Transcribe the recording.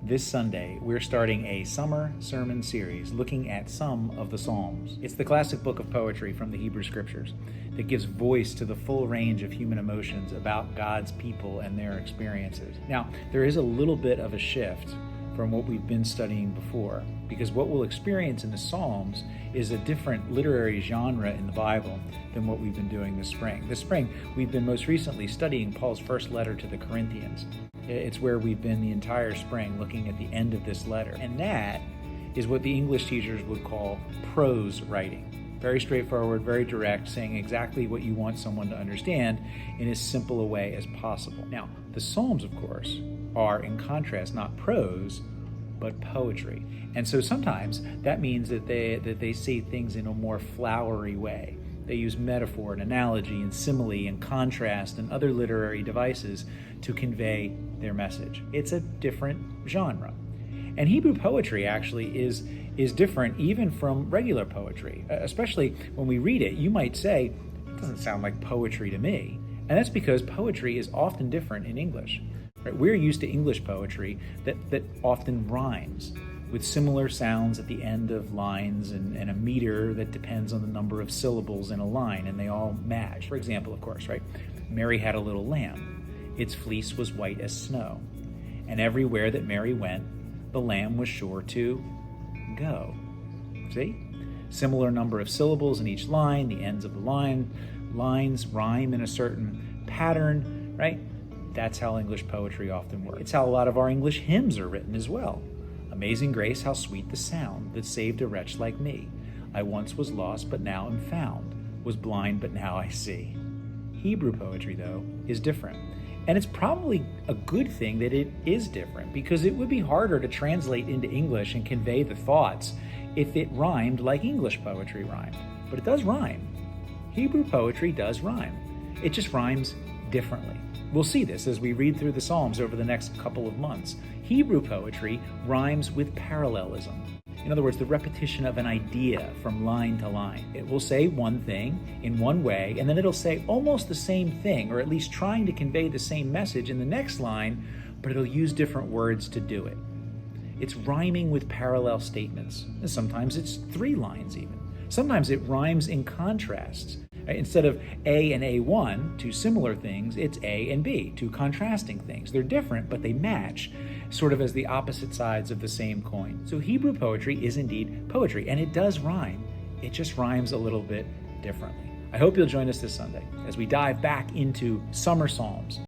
This Sunday, we're starting a summer sermon series looking at some of the Psalms. It's the classic book of poetry from the Hebrew Scriptures that gives voice to the full range of human emotions about God's people and their experiences. Now, there is a little bit of a shift from what we've been studying before, because what we'll experience in the Psalms is a different literary genre in the Bible than what we've been doing this spring. This spring, we've been most recently studying Paul's first letter to the Corinthians. It's where we've been the entire spring, looking at the end of this letter. And that is what the English teachers would call prose writing. Very straightforward, very direct, saying exactly what you want someone to understand in as simple a way as possible. Now, the Psalms, of course, are, in contrast, not prose, but poetry. And so sometimes that means that they say things in a more flowery way. They use metaphor and analogy and simile and contrast and other literary devices to convey their message. It's a different genre. And Hebrew poetry actually is different even from regular poetry. Especially when we read it, you might say, it doesn't sound like poetry to me. And that's because poetry is often different in English. Right? We're used to English poetry that often rhymes, with similar sounds at the end of lines and a meter that depends on the number of syllables in a line, and they all match. For example, of course, right? Mary had a little lamb. Its fleece was white as snow. And everywhere that Mary went, the lamb was sure to go. See? Similar number of syllables in each line, the ends of the lines rhyme in a certain pattern, right? That's how English poetry often works. It's how a lot of our English hymns are written as well. Amazing grace, how sweet the sound that saved a wretch like me. I once was lost, but now am found, was blind, but now I see. Hebrew poetry, though, is different. And it's probably a good thing that it is different, because it would be harder to translate into English and convey the thoughts if it rhymed like English poetry rhymed. But it does rhyme. Hebrew poetry does rhyme. It just rhymes differently. We'll see this as we read through the Psalms over the next couple of months. Hebrew poetry rhymes with parallelism. In other words, the repetition of an idea from line to line. It will say one thing in one way, and then it'll say almost the same thing, or at least trying to convey the same message in the next line, but it'll use different words to do it. It's rhyming with parallel statements. And sometimes it's 3 lines even. Sometimes it rhymes in contrasts. Instead of A and A1, 2 similar things, it's A and B, 2 contrasting things. They're different, but they match, sort of as the opposite sides of the same coin. So Hebrew poetry is indeed poetry, and it does rhyme. It just rhymes a little bit differently. I hope you'll join us this Sunday as we dive back into Summer Psalms.